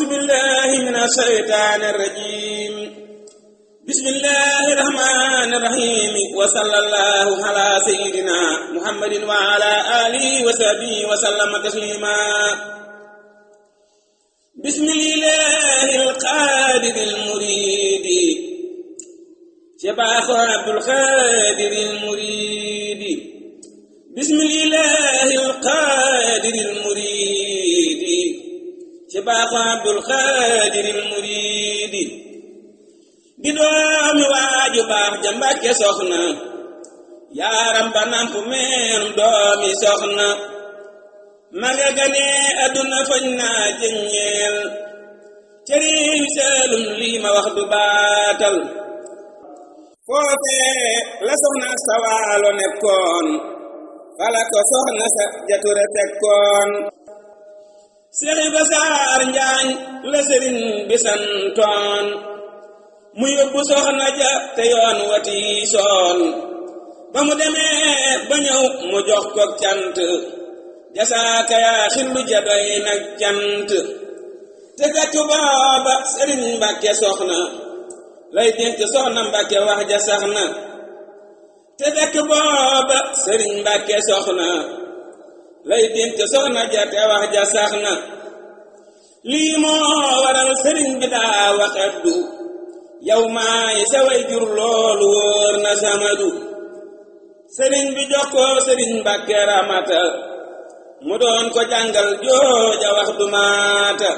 بالله من الشيطان الرجيم بسم الله الرحمن الرحيم وصلى الله على سيدنا محمد وعلى آله وصحبه وسلم تسليما بسم الله القادر المريد شباخ عبد القادر المريد بسم الله القادر المريد شباخ عبد القادر المريد di doomi waaju baax ja Mbàkke soxna yaaram ba namp meenum doomi soxna maga gane aduna fañ naa jëññeel cëriñ Saalum lii ma wax du baatal foofee la soxna sa waalo nekkoon fala ko soxna sa jature tekkoon Seex Ibra Saar Njaañ la sëriñ bi santoon mu yóbbu soxna ja te yoon wati soon ba mu demee ba ñëw mu jox ko cant jasaaka yaa xillu ja doy nag cant te fekk booba sëriñ Mbàkke soxna lay dénk soxna Mbàkke wax ja sax na te fekk booba sëriñ Mbàkke soxna lay dénk soxna ja te wax ja sax na lii moo waral sëriñ bi daa waxeddu yow maay sa way jur loolu wóor na samadu sëriñ bi jox ko sëriñ Mbàkke Ramata mu doon ko jàngal jooja wax du maata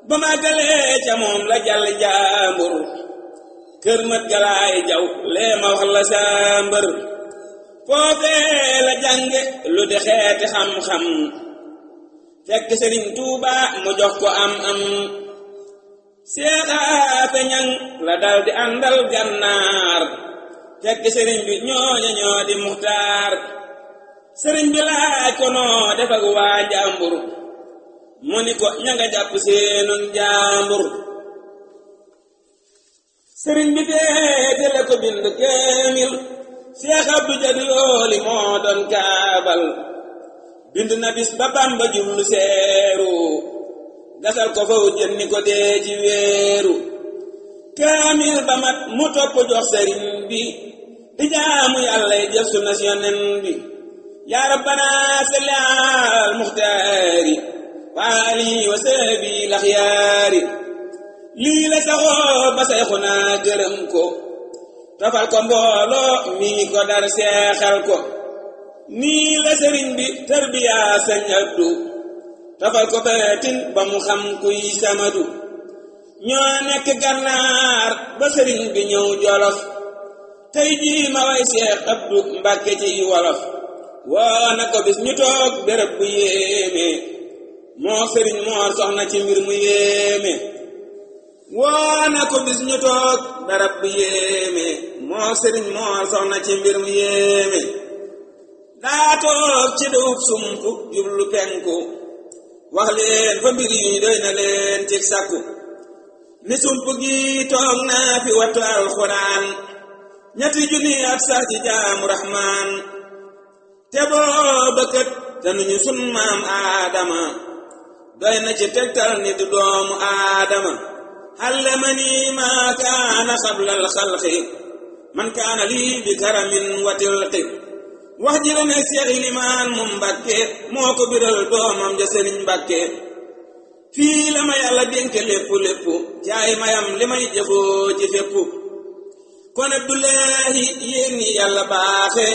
ba màggalee ca moom la jàll njaambur kër mat galaay jaw lee ma wax la sàmbër foofee la jànge lu di xeeti xam-xam fekk sëriñ Tuuba mu jox ko am seexaafe ñaŋ la dal di àndal gànnaar fekk sëriñ bi ñoo di muxtaar sëriñ bi laaj ko noo def ak waa njàmbur mu ni ko ña nga jàpp seenu njàmbur sëriñ bi teetale ko bind kéemil Seex Abdu Jadi yooli moo doon kaabal bind na bis ba Bamba jublu seeru gasal ko faw jën ni ko dee ci weeru kaamil ba mat mu topp jox sëriñ bi di jaamu yàlla jëf sunna si Yonent bi yaa rabbana salli al muxtaari wa alihi wa sahbi laxyaari lii la saxoo ba Seexuna gërëm ko tofal ko mbooloo mii ko dar seexal ko nii la sëriñ bi tarbiyaa Sëñ Abdu tafal ko beetin ba mu xam kuy samadu ñoo nekk gànnaar ba sëriñ bi ñëw jolof tey jii ma way Seex Abdu Mbàkke ci wolof woo na ko bis ñu toog béréb bu yéeme moo sëriñ Moor Soxna ci mbir mu yéeme woo na ko bis ñu toog béréb bu yéeme moo sëriñ Moor Soxna ci mbir mu yéeme daa toog ci dëwub sump jublu penku wax leen fa mbir yi doy na leen ci sàkku ni sump gi toog naa fi wattu alxuraan ñetti junni at sax ci jaamu Rahmaan te booba kët te nuñu sun maam Aadama doy na ci tegtal ni du doomu Aadama allamani maa kaana xablal xalqi man kaana lii bi karamin wa tilqi wax ji la ne Seex Ilimaan mu Mbàkke moo ko biral doomam ja Sëriñ Mbàkke fii la ma yàlla dénk lépp jaay mayam li may jëfoo ci fépp kon Abdullaahi yéen ñi yàlla baaxe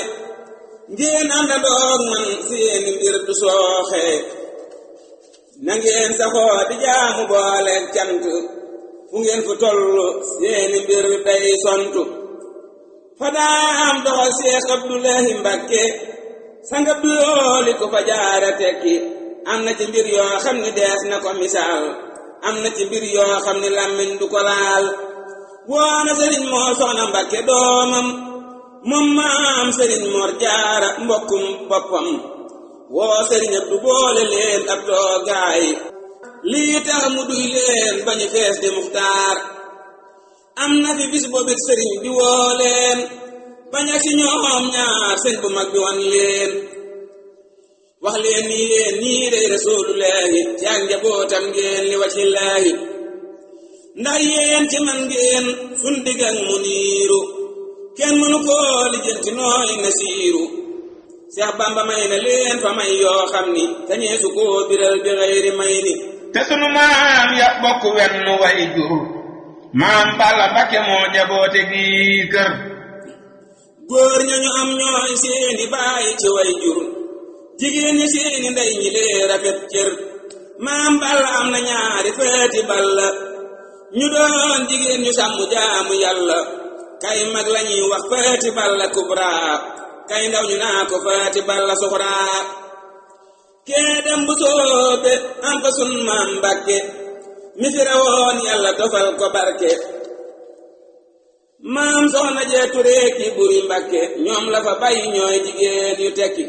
ngeen àndandoog man seeni mbir du sooxe na ngeen saxoo di jaamu boole cant fu ngeen fu tollu seeni mbir day sontu fa daam doxal Seex Abdullaahi Mbàkke sangab du yooli ko fa jaara tekki am na ci mbir yoo xam ni dees na ko misaal am na ci mbir yoo xam ni làmmiñ du ko laal woona sëriñ Moor Soxna Mbàkke doomam moom maam sëriñ Moor Jaara mbokkum boppam woo sëriñ Abdu boole leen ab toogaay lii tax mu duy leen bañu fees di muxtaar am na fi bis boobit sëriñ bi woo leen bañ ak si ñoom ñaar sëñ bu mag bi wan leen wax leen ni yéen ñii day rasulullahi ci ak njabootam ngeen li wacillaahi ndax yéen ci man ngeen sun digg ak mu niiru kenn mënu koo lijjanti nooy nasiiru Seex Bamba may na leen fa may yoo xam ni sañee su koo biral bi xayri may ni te sunu maam ya bokk wenn way jur maam Balla Mbakke moo jaboote gi kër góor ñañu am ñooy seeni baay ci way jur jigéen ñi seeni ndey ñi lee rafet cër maam Balla am na ñaari feeti Balla ñu doon jigéen ñu sàmm jaamu yàlla kay mag lañuy wax feeti Balla kubra kay ndaw ñu naa ko feeti Balla suxra kee dem bu soobe am fa sun maam Mbàkke mi fi rawoon yàlla dofal ko barke maam soxna jee Ture ki buri Mbàkke ñoom la fa bay ñooy jigéen yu tekki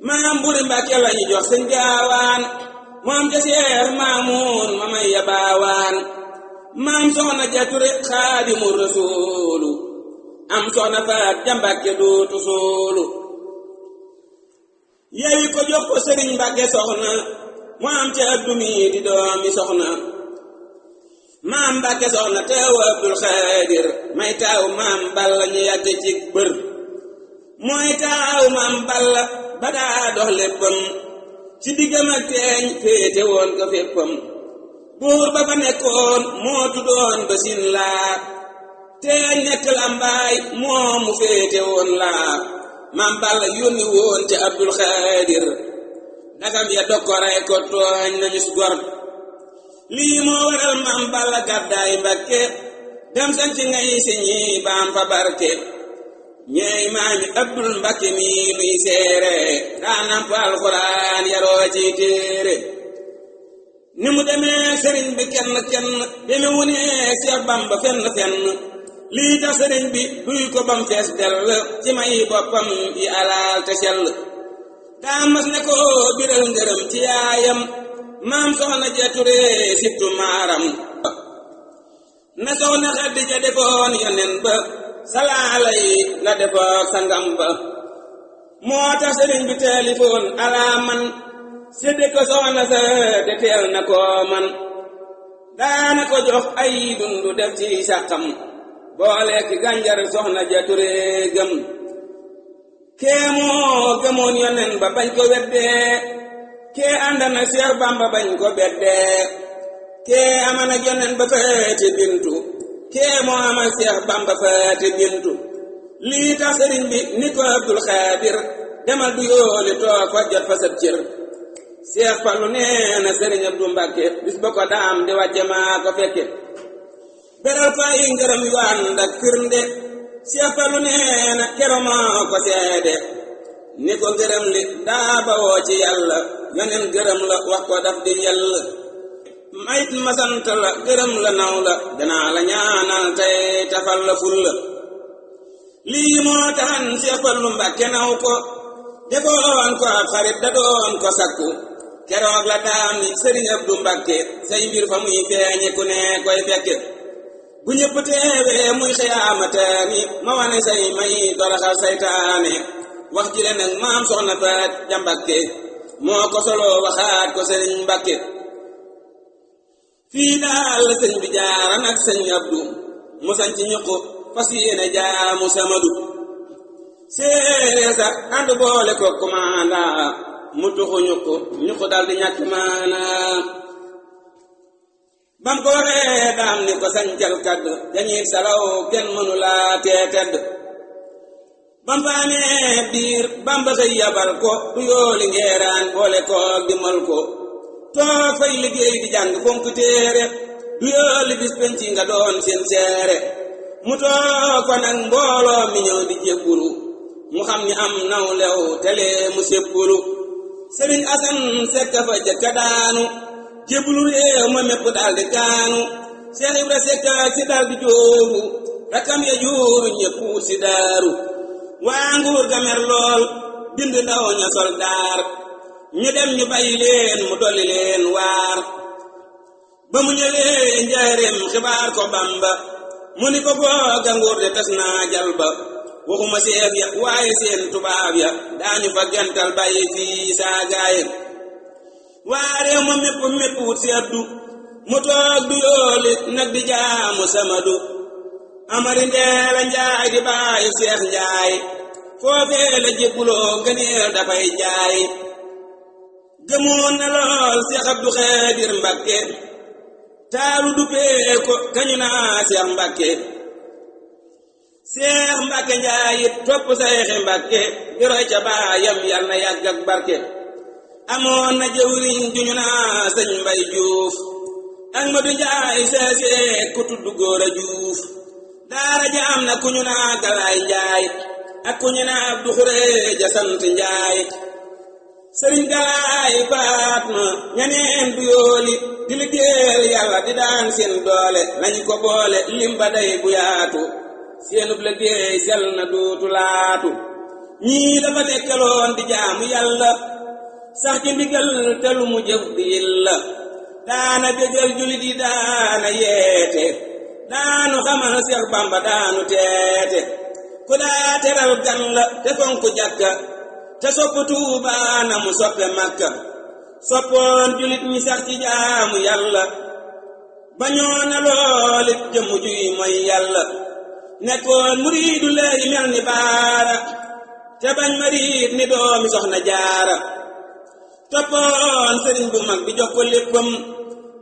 maam buri Mbàkke lañu jox sëñ gaawaan moom ja Seex Maamun ma may ya baawaan maam soxna jee Ture Xaadimu Rasuulu am soxna faat ja Mbàkke dootu soolu yewi ko jox ko sëriñ Mbàkke soxna mu am ca addumi di doomi soxna maam Mbàkke soxna teew Abdul Xaadir may taaw maam Balla ñu yàgg ci bër mooy taaw maam Balla ba daa dox léppam ci diggam ak teeñ féete woon ko féppam buur ba fa nekkoon moo tuddoon ba sin laa teeñ nekk Lambaay moo mu féete woon laa maam Balla yónni woon ca Abdul Xaadir dagam ya dokkoray ko tooñ nañu su gor lii moo waral maam Balla gàddaay Mbàkke dem sanci ngay siñi baam fa barke ñeey maami Abdul Mbàkke mi nuy seere daanam fa alxuraan yaroo ci téere ni mu demee sëriñ bi kenn kenn deme wu ne Seex Bamba fenn fenn lii tax sëriñ bi duy ko bam fees dell ci may boppam yi alaal te sell daa mas ne ko biral ngërëm ci yaayam maam soxna jee Ture sittu maaram na soxna Xadija defoon yonen ba salaalay la defoon sangam ba moo tax sëriñ bi teelifoon alaaman sédde ko soxna sa de teel na koo man daana ko jox ay dundu def ci sàqam boole ki gànjar soxna jee Ture gëm kee moo gëmoon yonen ba bañ ko weddee kee àndana Seex Bamba bañ ko beddee kee amana yonen ba feete bintu kee moo amal Seex Bamba feete bintu lii tax sëriñ bi ni ko Abdul Xaadir demal du yooli toog fa jot fa sab cër Seex Fallu nee na sëriñ Abdu Mbàkke bis ba ko daam di wàcce maa ko fekke beral fa yi ngërëm yu ànd ak firnde Seex Fallu nee na kero moo ko seede ni ko gërëm li daa bawoo ci yàlla yonen gërëm la wax ko daf di yell mayit masant la gërëm la naw la danaa la ñaanal tey tafal la ful la lii moo taxan Seex Fallu Mbàkke naw ko defoon ko ab xarit da doon ko sakku keroog la daam ni sëriñ Abdu Mbàkke say mbir fa muy feeñe ku ne koy fekke bu ñëpp teewee muy xiyaamataani ma wane say may doroxal saytaane wax ji leen nag maam soxna Faat Ja Mbàkke moo ko solo waxaat ko sëriñ Mbàkke fii daal la sëñ bi jaara nag sëñ Abdu mu sañ ci ñuq fas yéene jaamu Samadu séeréer sa ànd boole ko commanda mu tuxu ñuq dal di ñàkk maanaam bam ko waxee daam ni ko sañcal kadd jañiit salaw kenn mënu laa tee tedd bam fa amee biir Bamba xëy yabal ko du yooli ngeeraan boole koog di mal ko toog fay liggéey di jàng fonk téere du yooli bis penci nga doon seen seere mu toog fa nag mbooloo mi ñëw di jébbulu mu xam ni am naw lew telee mu sébbulu sëriñ Asan Sekk fa jëkka daanu jébbulu réew ma mépp daal di kaanu Seex Ibra Sekk si daal di jooru rakam ya juuru ñépp si daaru waa nguur ga mer lool bind ndaw ña soldaar ñu dem ñu bàyyi leen mu dolli leen waar ba mu ñëwee njaareem xibaar ko Bamba mu ni ko booga nguur de tas naa jal ba waxuma seef ya waaye seen tubaab ya daañu fa gental bàyyi fii saa gaay waa réew ma mépp mépp wut si abdu mu toog du yooli nag di jaamu samadu amari ndeela njaay di baayu seex njaay foofee la jébbuloo ngëneel dafay jaay gëmoon na lool seex abdu xaadir mbakke taalu duppee ko kañu naa seex mbakke seex mbakke njaay it topp seexi mbakke di roy ca baayam yal na yàgg ak barke amoon na jëwriñ juñu naa sëñ mbay juuf ak ma du njaay seesee ku tudd góor a juuf daara ja am na ku ñu naa galaay njaay ak ku ñu naa abdu xureeja sant njaay sëriñ galaay baat ma ñaneen du yooli di liggéeyal yàlla di daan seen doole lañu ko boole lim ba day bu yaatu seenub liggéey sel na dootu laatu ñii la fa nekkaloon di jaamu yàlla sax ci ndigal te lu mu jëf di yilla daana bégal julit yi daana yeete daanu xamal Seex Bamba daanu teete ku daa teral gan la te fonk jàkka te sopp Tuuba na mu soppe Makka soppoon julit ñi sax ci jaamu yàlla bañoo na loolit jëmm juy mooy yàlla nekkoon muriidu lay mel ni baara te bañ mariit ni doomi soxna jaara toppoon sëriñ bu mag bi jox ko léppam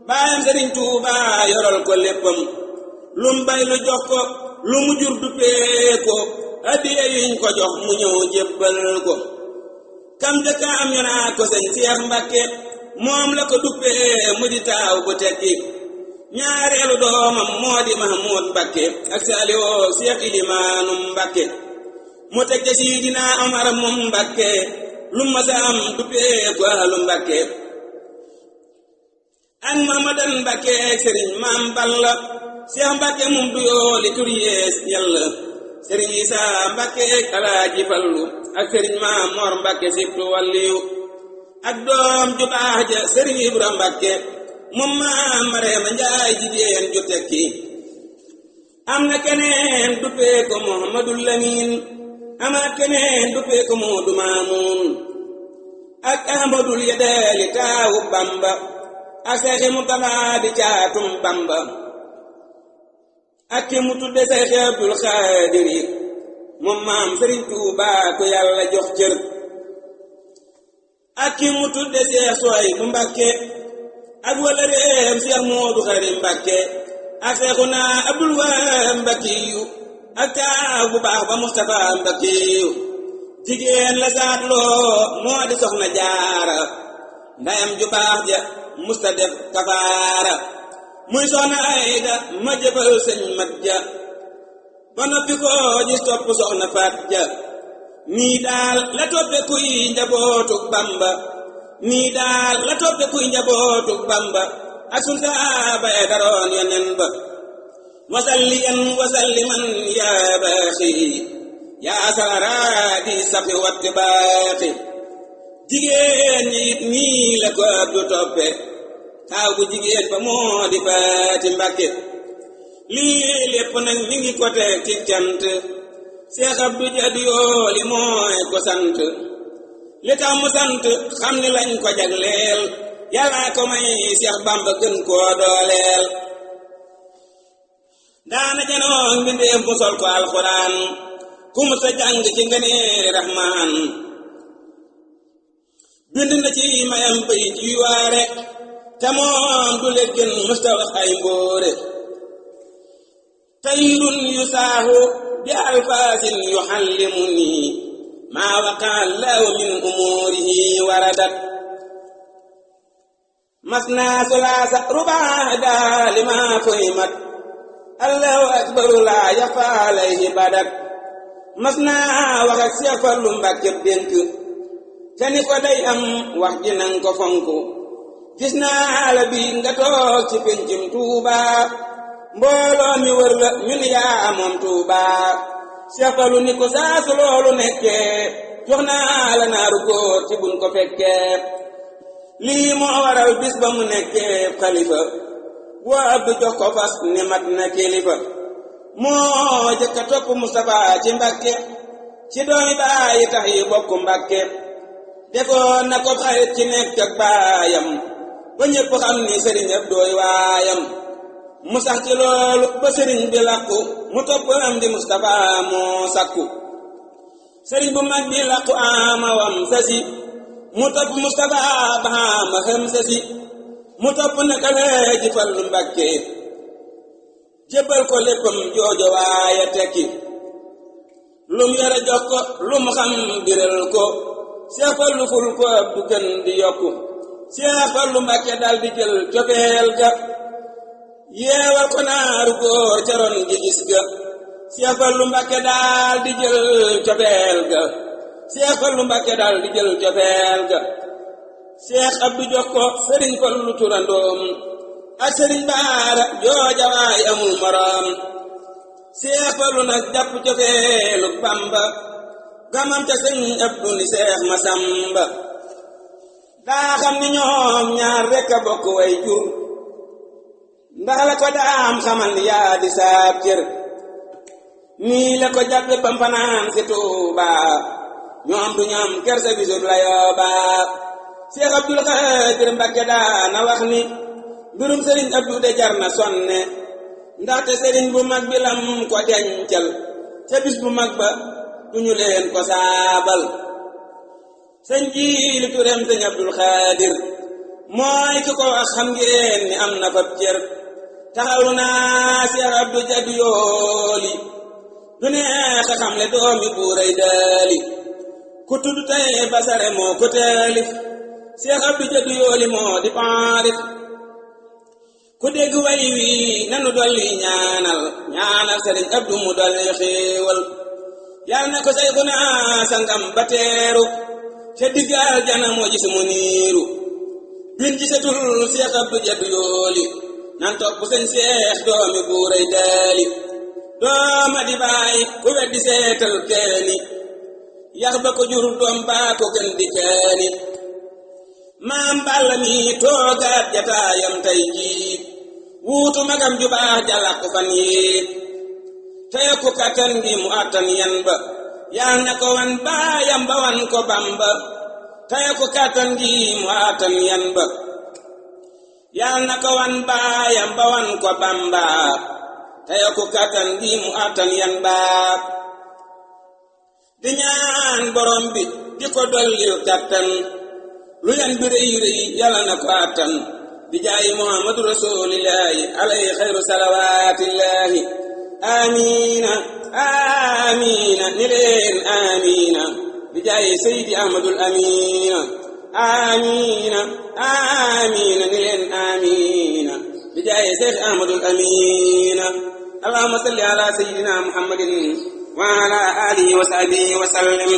baayam sëriñ Tuuba yoral ko léppam lum bay lu jox ko lu mu jur duppee ko addiya yuñ ko jox mu ñëw jébbal ko kam dëkka am ñu naa ko sëñ Seex Mbakke moom la ko duppee mu di taaw bu tekki ñaareelu doomam moo di Mahmoud Mbakke ak Saaliwoo Seex Ilimaanum Mbakke mu teg ca Sidina Omar moom Mbakke lu ma sa am duppee ko ahlu Mbakke ak Mamadan Mbakke ak sëriñ Maam Balla Seex Mbakke moom du yooli tur yees yàlla sëriñ Isaa Mbakke ak Alaaji Fallu ak sëriñ Maam Mor Mbakke sibtu walliyu ak doom ju baax ja sëriñ Ibra Mbakke moom Maam Mareema Njaay jigéen ju tekki am na keneen duppee ko Muhammadul Lamin amaat keneen duppee ko Moodu Maamun ak Ahmadul Yadaali taawu Bamba ak Seexi Murtalaa di caatum Bamba ak ki mu tudde Seexi Abdul Xaadiri moom maam Sëriñ Tuubaa ko yàlla jox cër ak ki mu tudde Seex Suwaybu Mbàkke ak wala réem Seex Moodu Xari Mbàkke ak Seexuna Abdul Wahaab Mbakkiyu ak taaw bu baax ba Mustafa Mbakkiyu jigéen la saatloo moo di soxna jaara ndayam ju baax ja musta def kafaara muy soxna Ayda ma jëbal sëñ mat ja ba noppi ko gis topp soxna faat ja nii daal la toppe kuy njabootu Bamba nii daal la toppe kuy njabootu Bamba ak sun saaba ya daroon yonen ba wasalliyan wasalliman yaa baaxi yaa sararaadi safi watti baaxi jigéen ñi it nii la ko Abdu toppe taaw bu jigéen ba moo di Faati Mbàkke lii lépp nag mi ngi ko teg ci cant Seex Abdu Jadi yooli mooy ko sant li tax mu sant xam ni lañ ko jagleel yàlla ko may Seex Bamba gën koo dooleel daana janoon mbindeef mu sol ko alxuraan ku mu sa jàng ci ngëneeli Rahmaan bind na ci mayam bayit yu waare te moom du leggin musta wax ay mbóore tayrun yu saahu bi alfaasin yu xallimu nii maa waqaa lahu min umuurihi waradat masnaa sulaasa rubaa daali maa fuhimat allahu akbaru laa yaxfaa alayhi badat masnaa wax ak Seex Fallu Mbàkke dénk te ni ko day am wax ji nang ko fonk gis naa la bi nga toog ci pencum Tuuba mbooloo mi wër la ñu ni yaa moom Tuuba Seex Fallu ni ko saasu loolu nekkee jox naa la naaru góor ci buñ ko fekkee lii moo waral bis ba mu nekkee xalifa woo Abdu jox ko fas ni mat na kilifa moo jëkka topp Mustafa ci Mbàkke ci doomi bàyyi tax yi bokk Mbàkke defoon na ko xarit ci nekk ak baayam ba ñépp xam ni sëriñ Abdooy waayam mu sax ci loolu ba sëriñ bi làqu mu topp am di Mustafa moo sakku sëriñ bu mag bi làqu amawam sasi mu topp Mustafa ba ama xam sasi mu topp naka leeji Fallu Mbàkke jébbal ko léppam joojo waaye tekki lum yore jox ko lum xam biral ko Seex Fallu ful ko ab du gën di yokku Seex Fallu Mbàkke dal di jël cofeel ga yeewal ko naaru góor ca ron gi gis ga Seex Fallu Mbàkke dal di jël cofeel ga Seex Fallu Mbàkke dal di jël cofeel ga Seex Abdu jox ko Sëriñ Fallu turandoom ak Sëriñ Baara jooja waay amul moroom Seex Fallu nag jàpp cofeelu Bamba gamam ca Sëriñ Abdu ni Seex Masamba daa xam ni ñoom ñaar rekk a bokk way jur ndax la ko daam xamal ni yaa di saab cër nii la ko jàppe bam fanaan si Tuuba ñoom du ñoom kersa bisub la yooba Seex Abdul Xaadir Mbàkke daana wax ni mbirum Sëriñ Abdu de jar na sonne ndaxte sëriñ bu mag bi lam ko dencal ca bis bu mag ba duñu leen ko saabal sëñ Jiili Tureem sëñ Abdul Xaadir mooy ki ko wax xam ngeen ni am na fab cër taxaw naa Seex Abdu Jadu Yooli du neex a xam le doomi buuray daali ku tudd tey basare moo ko taalif Seex Abdu Jadu Yooli moo di paarif ku dégg way wi nanu dolli ñaanal Sëriñ Abdu mu dolli xéewal yal na ko Seyxuna sangam ba teeru ca diggal jana moo gis mu niiru bin gisatul Seex Abdu Jadu Yooli nan topp sëñ Seex doomi buuray daali dooma di baay ku weddi seetal keeni yax ba ko jur doom baa ko gën di keeni maam Balla mi toogaat jataayam tey jii wuutu magam ju baax jalak fan yi te yokku kattan gi mu attan yan ba yal na ko wan baayam ba wan ko Bamba te yokku kattan gi mu attan yan ba yal na ko wan baayam ba wan ko Bamba te yokku kattan gi mu attan yan ba di ñaan borom bi di ko dollil kattan lu yan bi rëy rëy yàlla na ko attan bi jaayi Muhammadu rasulillahi alayhi xayru salawatillahi amiina amiina ni leen amiina bi jaayi Seydi Ahmadul amiina amiina amiina ni leen amiina bi jaayi Seydi Ahmadul amiina allahumma salli ala sayyidina Muhammadin wa ala alihi wa sahbihi wa sallim